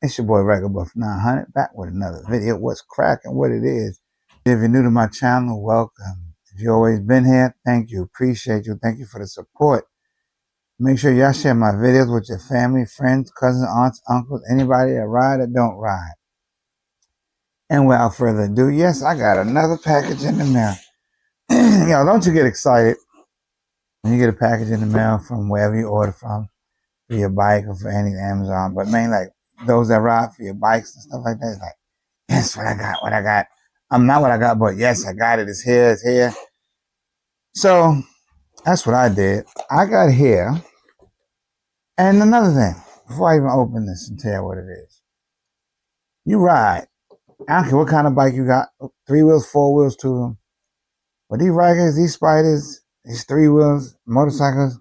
It's your boy Ryker Buff 900 back with another video. What's cracking, what it is. If you're new to my channel, welcome. If you've always been here, thank you. Appreciate you. Thank you for the support. Make sure y'all share my videos with your family, friends, cousins, aunts, uncles, anybody that ride or don't ride. And without further ado, yes, I got another package in the mail. Yo, don't you get excited when you get a package in the mail from wherever you order from, for your bike or for any Amazon, but mainly like those that ride for your bikes and stuff like that. It's like, yes, what I got. I'm not what I got, but yes, I got it. It's here. So that's what I did. I got here. And another thing, before I even open this and tell you what it is, you ride. I don't care what kind of bike you got, 3 wheels, 4 wheels, 2 of them. But these Rikers, these Spiders, these 3 wheels, motorcycles,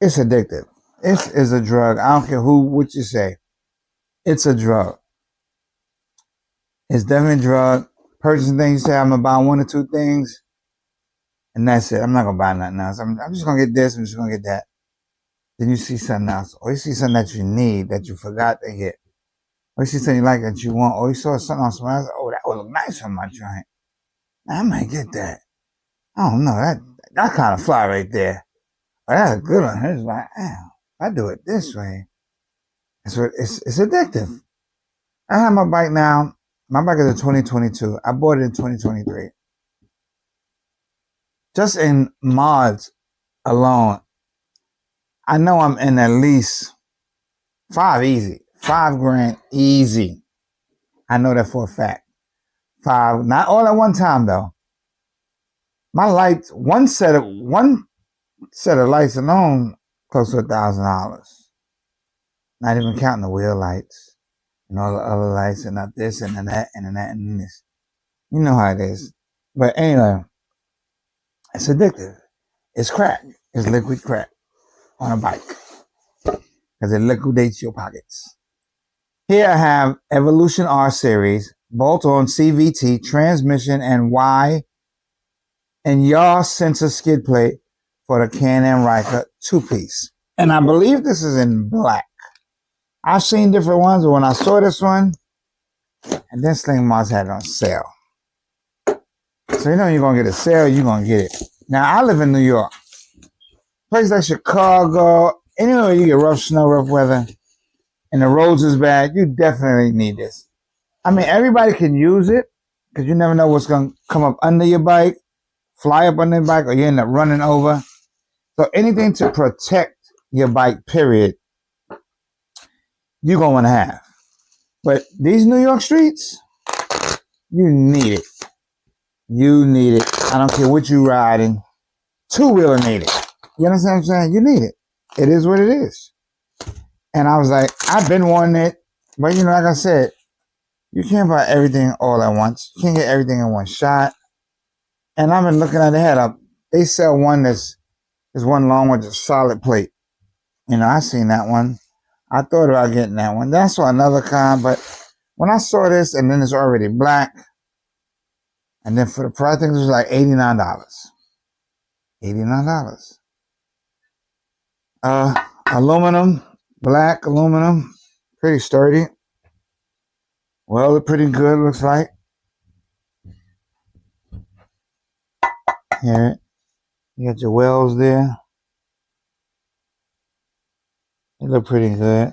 it's addictive. It is a drug. I don't care what you say. It's a drug. It's definitely a drug. Purchasing things, you say, I'm going to buy 1 or 2 things, and that's it. I'm not going to buy nothing else. I'm just going to get this, I'm just going to get that. Then you see something else, or you see something that you need that you forgot to get, or you see something you like that you want, or you saw something on somebody else, oh, that would look nice on my joint. I might get that. I don't know, that kind of fly right there. But that's a good one. It's like, damn, if I do it this way, it's addictive. I have my bike now. My bike is a 2022. I bought it in 2023. Just in mods alone, I know I'm in at least 5 easy. 5 grand easy. I know that for a fact. 5, not all at one time though. My lights, one set of lights alone, close to $1,000. Not even counting the wheel lights and all the other lights and not this and then that and then that and this. You know how it is. But anyway, it's addictive. It's crack. It's liquid crack on a bike because it liquidates your pockets. Here I have Evolution R Series, bolt-on CVT, transmission, and Y and yaw sensor skid plate for the Can Am Ryker 2-piece. And I believe this is in black. I've seen different ones, but when I saw this one, and this thing must have it on sale. So you know you're going to get a sale, you're going to get it. Now, I live in New York. Places like Chicago, anywhere you get rough snow, rough weather, and the roads is bad, you definitely need this. I mean, everybody can use it, because you never know what's going to come up under your bike, fly up on your bike, or you end up running over. So anything to protect your bike, period, you're going to want to have. But these New York streets, you need it. You need it. I don't care what you riding. 2-wheeler need it. You understand what I'm saying? You need it. It is what it is. And I was like, I've been wanting it. But, you know, like I said, you can't buy everything all at once. You can't get everything in one shot. And I've been looking at the head up. They sell one that's one long with a solid plate. You know, I seen that one. I thought about getting that one. Then I saw another kind, but when I saw this, and then it's already black, and then for the price, I think it was like $89. $89. Aluminum, black aluminum, pretty sturdy. Well, it's pretty good, looks like. Here, you got your wells there. They look pretty good.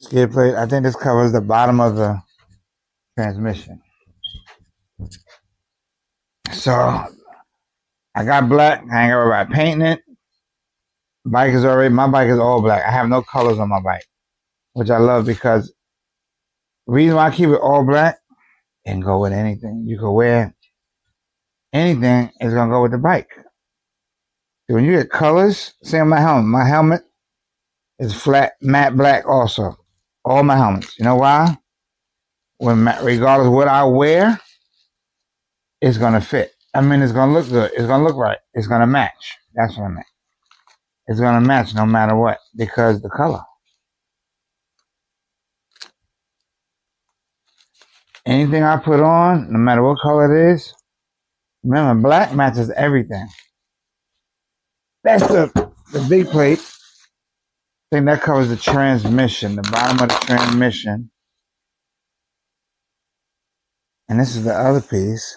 Skid plate. I think this covers the bottom of the transmission. So I got black. I ain't gonna worry about painting it. My bike is all black. I have no colors on my bike, which I love because the reason why I keep it all black, it can go with anything. You can wear anything, it's gonna go with the bike. So when you get colors, say on my helmet is flat matte black also. All my helmets. You know why? Regardless of what I wear, it's gonna fit. I mean, it's gonna look good. It's gonna look right. It's gonna match. That's what I meant. It's gonna match no matter what because the color. Anything I put on, no matter what color it is, remember black matches everything. That's the big plate. think that covers the transmission, the bottom of the transmission. And this is the other piece.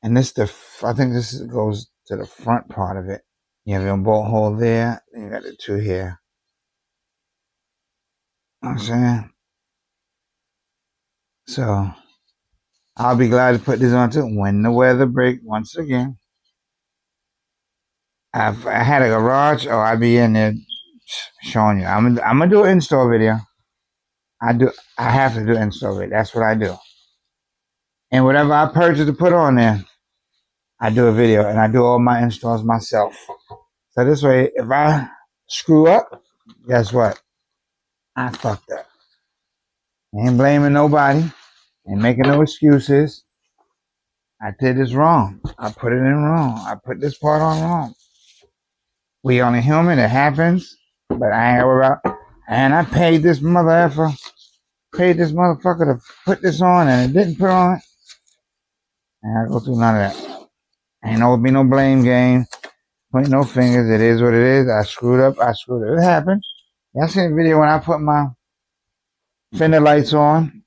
And this I think this goes to the front part of it. You have your bolt hole there. And you got the two here. You know what I'm saying? So I'll be glad to put this on too when the weather breaks once again. If I had a garage, or I'd be in there showing you. I'm gonna do an install video. I have to do an install video. That's what I do. And whatever I purchase to put on there, I do a video, and I do all my installs myself. So this way, if I screw up, guess what? I fucked up. I ain't blaming nobody. Ain't making no excuses. I did this wrong. I put it in wrong. I put this part on wrong. We only human. It happens. But I ain't worried about. And I paid this motherfucker to put this on, and it didn't put on. And I go through none of that. Ain't no be no blame game. Point no fingers. It is what it is. I screwed up. It happened. Y'all seen the video when I put my fender lights on,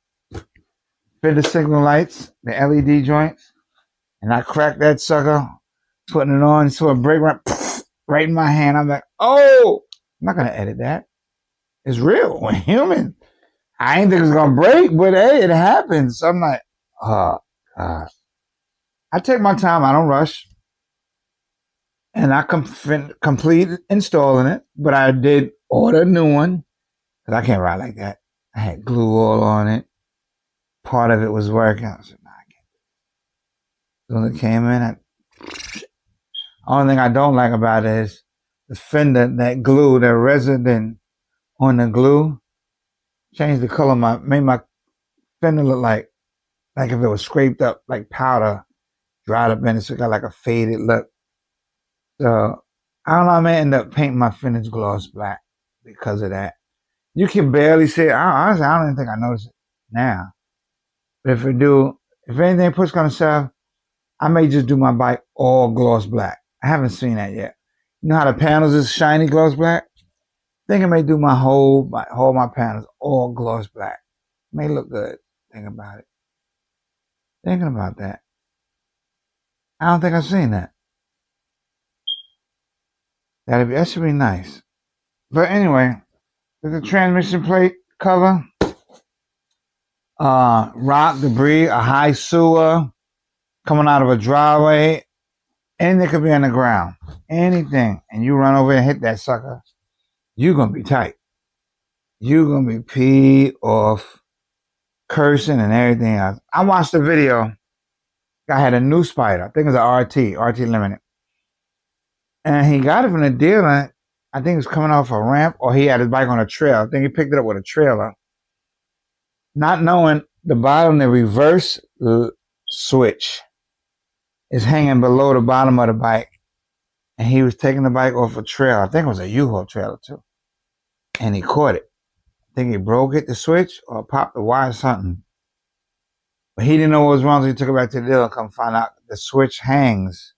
fender signal lights, the LED joints, and I cracked that sucker, putting it on, so it break right in my hand. I'm like, oh, I'm not gonna edit that. It's real. We're human. I ain't think it's gonna break, but hey, it happens. So I'm like, oh God. I take my time. I don't rush. And I complete installing it, but I did order a new one because I can't ride like that. I had glue all on it. Part of it was working. I said, nah, I can't. When it came in, only thing I don't like about it is the fender, that glue, the resident on the glue, changed the color. Made my fender look like if it was scraped up, like powder, dried up in it, so it got like a faded look. So I don't know. I may end up painting my fenders gloss black because of that. You can barely see it. Honestly, I don't even think I notice it now. But if anything puts gonna shove, I may just do my bike all gloss black. I haven't seen that yet. You know how the panels is shiny gloss black? I think I may do my whole panels all gloss black. May look good. Think about it. Thinking about that. I don't think I've seen that. That should be nice. But anyway, there's a transmission plate cover. Rock, debris, a high sewer coming out of a driveway. Anything could be on the ground. Anything. And you run over and hit that sucker. You're going to be tight. You're going to be peed off, cursing and everything else. I watched the video. Guy had a new Spider. I think it was an RT Limited. And he got it from the dealer. I think it was coming off a ramp, or he had his bike on a trail. I think he picked it up with a trailer. Not knowing the bottom, the reverse switch is hanging below the bottom of the bike. And he was taking the bike off a trail. I think it was a U-Haul trailer too. And he caught it. I think he broke it, the switch, or popped the wire or something. But he didn't know what was wrong, so he took it back to the dealer and come find out the switch hangs.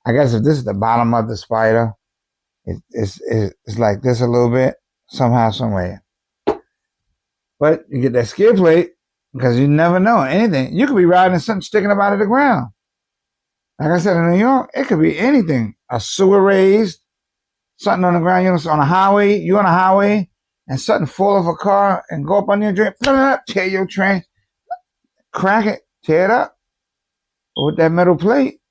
I guess if this is the bottom of the Spider, it's like this a little bit, somehow, somewhere. But you get that skid plate, because you never know anything. You could be riding something sticking up out of the ground. Like I said, in New York, it could be anything. A sewer raised, something on the ground, on a highway, you're on a highway, and something fall off a car and go up on your drain, tear your train, crack it, tear it up with that metal plate.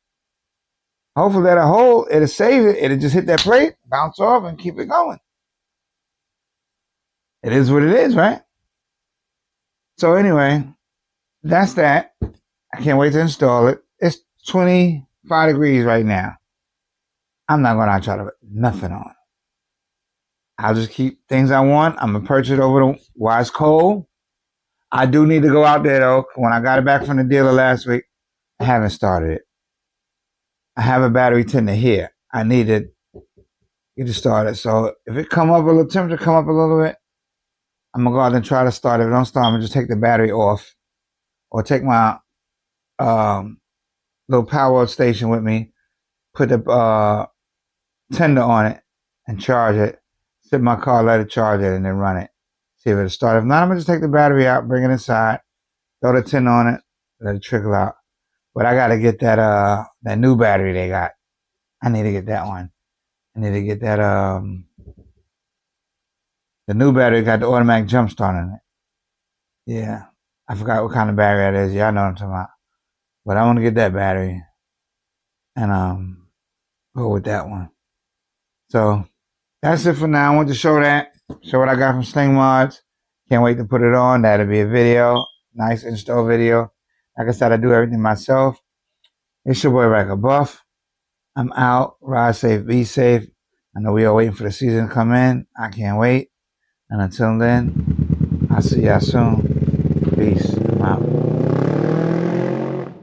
Hopefully that'll hold, it'll save it, it'll just hit that plate, bounce off, and keep it going. It is what it is, right? So anyway, that's that. I can't wait to install it. It's 25 degrees right now. I'm not going to try to put nothing on. I'll just keep things I want. I'm going to purchase it over the while it's cold. I do need to go out there, though. When I got it back from the dealer last week, I haven't started it. I have a battery tender here. I need to get it started. So if it come up a little, temperature come up a little bit, I'm going to go out and try to start it. If it don't start, I'm going to just take the battery off. Or take my little power station with me. Put the tender on it and charge it. Sit in my car, let it charge it, and then run it. See if it'll start. If not, I'm gonna just take the battery out, bring it inside, throw the tin on it, let it trickle out. But I gotta get that new battery they got. I need to get that one. I need to get that the new battery got the automatic jump start on it. Yeah. I forgot what kind of battery that is. Yeah, I know what I'm talking about. But I want to get that battery and go with that one. So that's it for now. I want to show that. Show what I got from Sling Mods. Can't wait to put it on. That'll be a video. Nice install video. Like I said, I do everything myself. It's your boy Ryker Buff. I'm out. Ride safe, be safe. I know we are waiting for the season to come in. I can't wait. And until then, I'll see y'all soon. Peace.